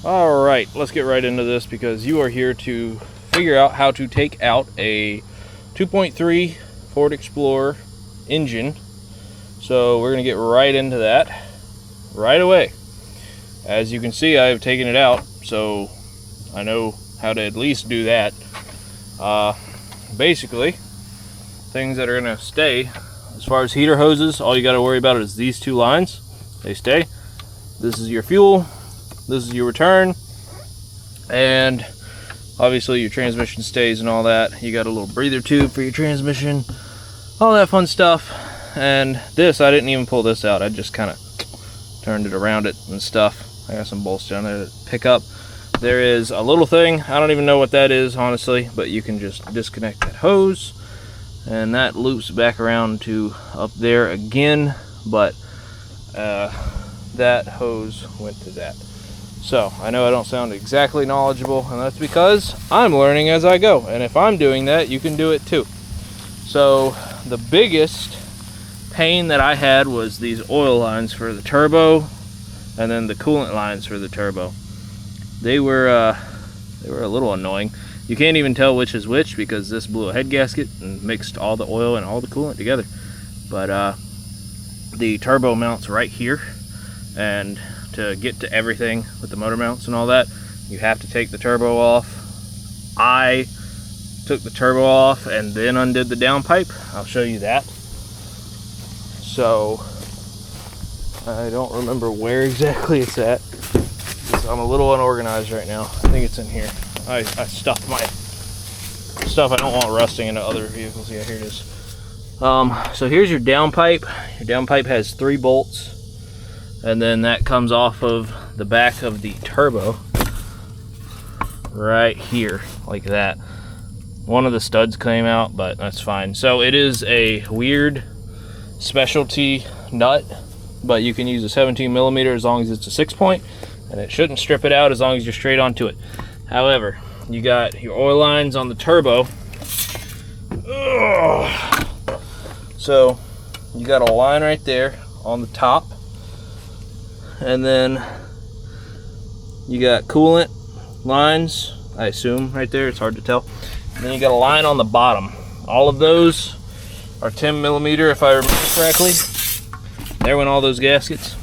All right, let's get right into this because you are here to figure out how to take out a 2.3 Ford Explorer engine. So we're gonna get right into that right away. As you can see, I've taken it out, so I know how to at least do that. Basically, things that are gonna stay, as far as heater hoses, all you gotta worry about is these two lines. They stay. This is your fuel, this is your return, and obviously your transmission stays and all that. You got a little breather tube for your transmission, all that fun stuff. And this, I didn't even pull this out, I just kind of turned it around it and stuff. I got some bolts down there to pick up. There is a little thing, I don't even know what that is honestly, but you can just disconnect that hose and that loops back around to up there again, but that hose went to that. So I know I don't sound exactly knowledgeable, and that's because I'm learning as I go, and if I'm doing that, you can do it too. So the biggest pain that I had was these oil lines for the turbo and then the coolant lines for the turbo. They were a little annoying. You can't even tell which is which because this blew a head gasket and mixed all the oil and all the coolant together. But the turbo mounts right here, and to get to everything with the motor mounts and all that, you have to take the turbo off. I took the turbo off and then undid the downpipe. I'll show you that. So I don't remember where exactly it's at. I'm a little unorganized right now. I think it's in here. I stuffed my stuff I don't want rusting into other vehicles. Yeah, here it is. So here's your downpipe. Your downpipe has 3 bolts, and then that comes off of the back of the turbo right here, like that. One of the studs came out, but that's fine. So it is a weird specialty nut, but you can use a 17 millimeter as long as it's a 6-point, and it shouldn't strip it out as long as you're straight onto it. However, you got your oil lines on the turbo. Ugh. So you got a line right there on the top, and then you got coolant lines, I assume right there, it's hard to tell. And then you got a line on the bottom. All of those are 10 millimeter if I remember correctly. There went all those gaskets.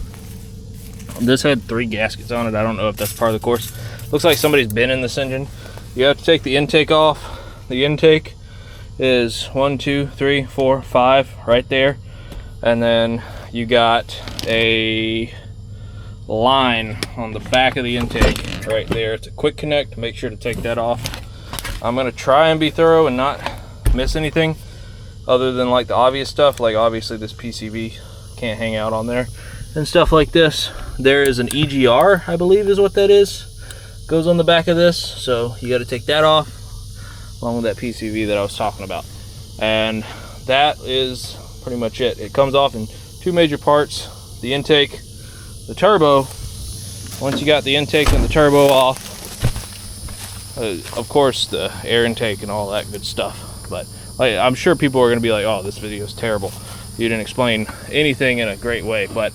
This had 3 gaskets on it. I don't know if that's part of the course. Looks like somebody's been in this engine. You have to take the intake off. The intake is 1, 2, 3, 4, 5 right there, and then you got a line on the back of the intake right there. It's a quick connect. Make sure to take that off. I'm gonna try and be thorough and not miss anything other than like the obvious stuff, like obviously this PCV can't hang out on there and stuff like this. There is an EGR, I believe is what that is, goes on the back of this, so you got to take that off along with that PCV that I was talking about. And that is pretty much it. It comes off in 2 major parts: the intake, the turbo. Once you got the intake and the turbo off, of course the air intake and all that good stuff, but I'm sure people are going to be like, oh, this video is terrible, you didn't explain anything in a great way. But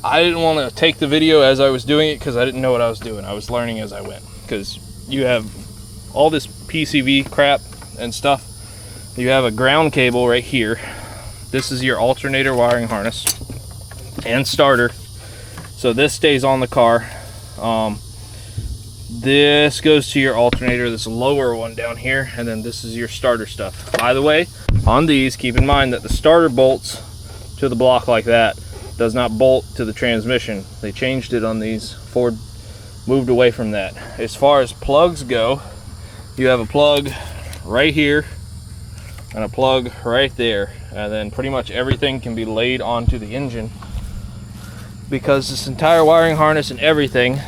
I didn't want to take the video as I was doing it because I didn't know what I was doing. I was learning as I went, because you have all this PCV crap and stuff. You have a ground cable right here. This is your alternator wiring harness and starter, so this stays on the car. This goes to your alternator, this lower one down here, and then this is your starter stuff. By the way, on these, keep in mind that the starter bolts to the block like that, does not bolt to the transmission. They changed it on these. Ford moved away from that. As far as plugs go, you have a plug right here and a plug right there, and then pretty much everything can be laid onto the engine because this entire wiring harness and everything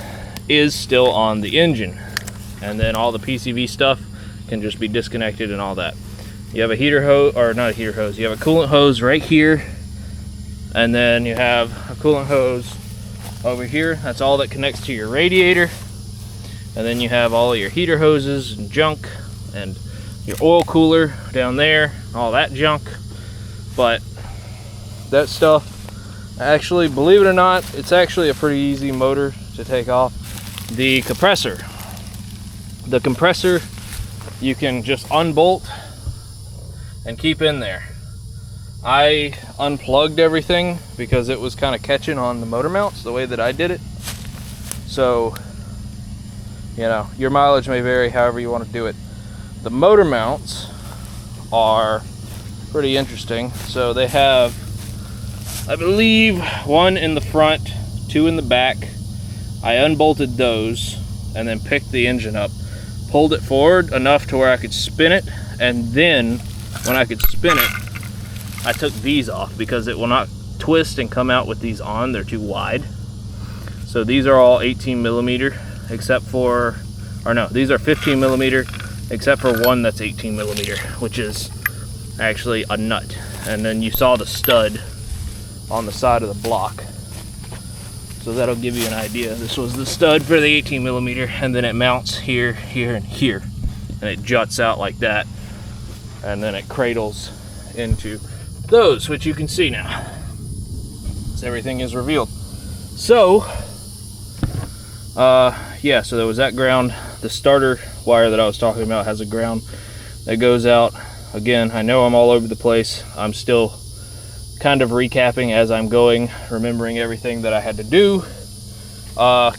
is still on the engine. And then all the PCV stuff can just be disconnected and all that. You have a heater hose, or not a heater hose, you have a coolant hose right here, and then you have a coolant hose over here. That's all that connects to your radiator. And then you have all of your heater hoses and junk, and your oil cooler down there, all that junk. But that stuff, actually, believe it or not, it's actually a pretty easy motor to take off. The compressor. The compressor you can just unbolt and keep in there. I unplugged everything because it was kind of catching on the motor mounts the way that I did it. So, you know, your mileage may vary however you want to do it. The motor mounts are pretty interesting. So they have, I believe, one in the front, two in the back. I unbolted those and then picked the engine up, pulled it forward enough to where I could spin it, and then when I could spin it, I took these off because it will not twist and come out with these on. They're too wide. So these are all 18 millimeter, except for, or no, these are 15 millimeter, except for one that's 18 millimeter, which is actually a nut. And then you saw the stud on the side of the block. So that'll give you an idea. This was the stud for the 18 millimeter, and then it mounts here, here, and here. And it juts out like that. And then it cradles into those, which you can see now. So everything is revealed. So, yeah, so there was that ground. The starter wire that I was talking about has a ground that goes out. Again, I know I'm all over the place. I'm still kind of recapping as I'm going, remembering everything that I had to do.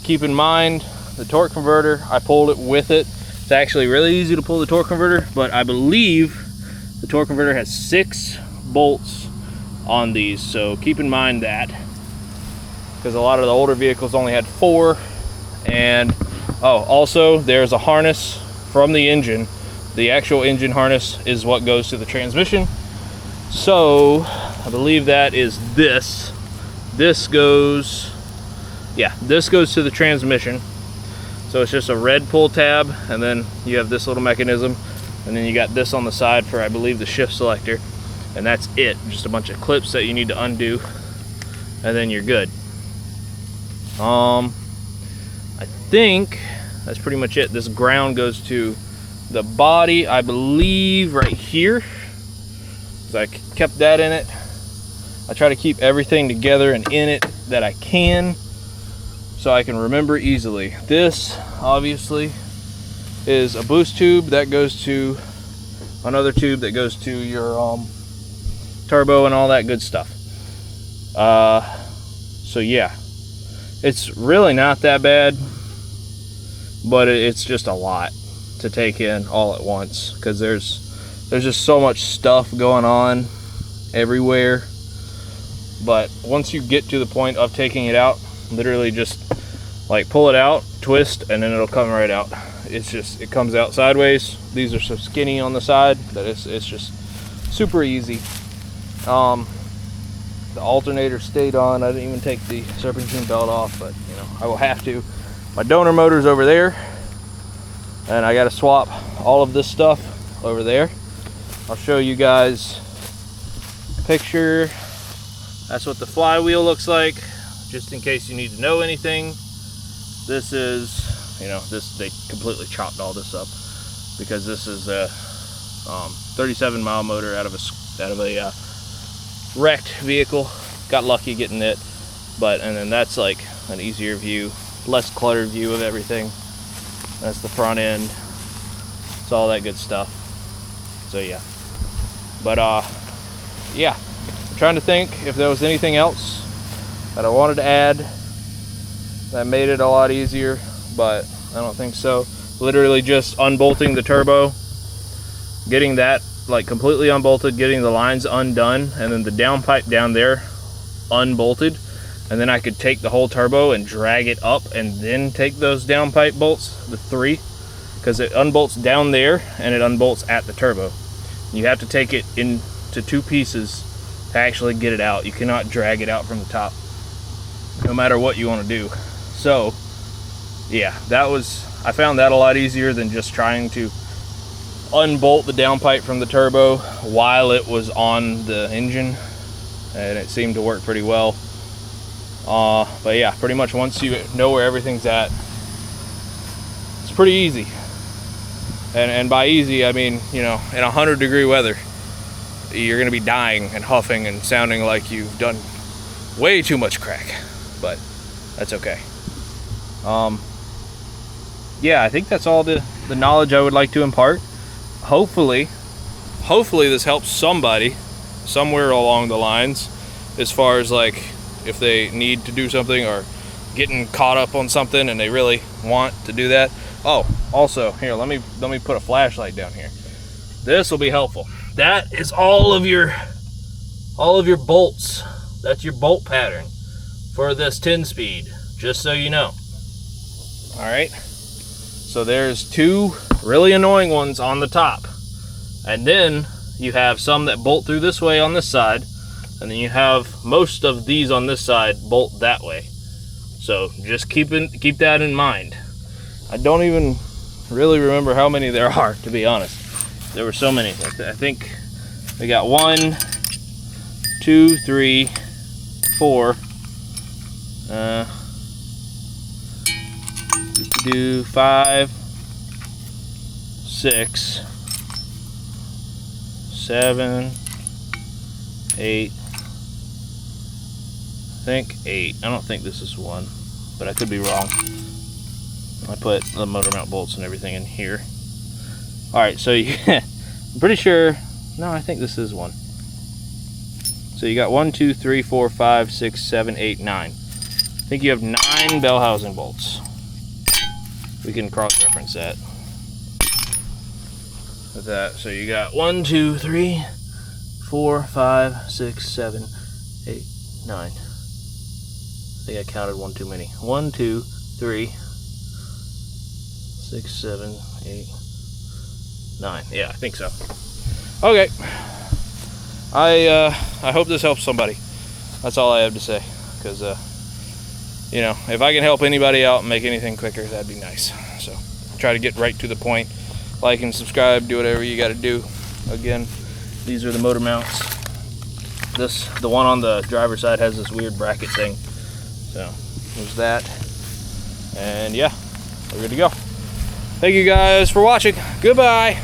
Keep in mind the torque converter, I pulled it with it. It's actually really easy to pull the torque converter, but I believe the torque converter has 6 bolts on these, so keep in mind that, because a lot of the older vehicles only had 4. And also there's a harness from the engine. The actual engine harness is what goes to the transmission. So I believe that is this. This goes to the transmission. So it's just a red pull tab, and then you have this little mechanism, and then you got this on the side for, I believe, the shift selector, and that's it. Just a bunch of clips that you need to undo, and then you're good. I think that's pretty much it. This ground goes to the body, I believe, right here. So I kept that in it. I try to keep everything together and in it that I can, so I can remember easily. This obviously is a boost tube that goes to another tube that goes to your turbo and all that good stuff. So yeah, it's really not that bad, but it's just a lot to take in all at once, because there's just so much stuff going on everywhere. But once you get to the point of taking it out, literally just like pull it out, twist, and then it'll come right out. It's just, it comes out sideways. These are so skinny on the side that it's just super easy. The alternator stayed on. I didn't even take the serpentine belt off, but you know, I will have to. My donor motor's over there, and I got to swap all of this stuff over there. I'll show you guys a picture. That's what the flywheel looks like, just in case you need to know anything. This is, you know, they completely chopped all this up because this is a 37 mile motor out of a wrecked vehicle. Got lucky getting it, and then that's like an easier view, less cluttered view of everything. That's the front end. It's all that good stuff. So yeah, but yeah, I'm trying to think if there was anything else that I wanted to add that made it a lot easier, but I don't think so. Literally just unbolting the turbo, getting that like completely unbolted, getting the lines undone, and then the downpipe down there unbolted, and then I could take the whole turbo and drag it up and then take those downpipe bolts, the 3, because it unbolts down there and it unbolts at the turbo. You have to take it into 2 pieces to actually get it out. You cannot drag it out from the top, no matter what you want to do. So yeah, I found that a lot easier than just trying to unbolt the downpipe from the turbo while it was on the engine, and it seemed to work pretty well. But yeah, pretty much once you know where everything's at, it's pretty easy. And by easy, I mean, you know, in 100-degree weather, you're gonna be dying and huffing and sounding like you've done way too much crack, but that's okay. yeah, I think that's all the knowledge I would like to impart. Hopefully this helps somebody somewhere along the lines, as far as like if they need to do something or getting caught up on something and they really want to do that. Oh, also here, let me put a flashlight down here. This will be helpful. That is all of your bolts. That's your bolt pattern for this 10-speed, just so you know. All right, so there's 2 really annoying ones on the top, and then you have some that bolt through this way on this side, and then you have most of these on this side bolt that way. So just keep that in mind. I don't even really remember how many there are, to be honest. There were so many. I think we got 1, 2, 3, 4. Do 5, 6, 7, 8. I think 8. I don't think this is 1, but I could be wrong. I put the motor mount bolts and everything in here. All right, so I'm pretty sure. No, I think this is 1. So you got 1, 2, 3, 4, 5, 6, 7, 8, 9. I think you have 9 bell housing bolts. We can cross-reference that with that. So you got 1, 2, 3, 4, 5, 6, 7, 8, 9. I think I counted 1 too many. 1, 2, 3, 6, 7, 8, 9. Yeah, I think so. Okay. I hope this helps somebody. That's all I have to say. Because, you know, if I can help anybody out and make anything quicker, that'd be nice. So, try to get right to the point. Like and subscribe, do whatever you got to do. Again, these are the motor mounts. The one on the driver's side has this weird bracket thing. So, there's that. And yeah, we're good to go. Thank you guys for watching. Goodbye.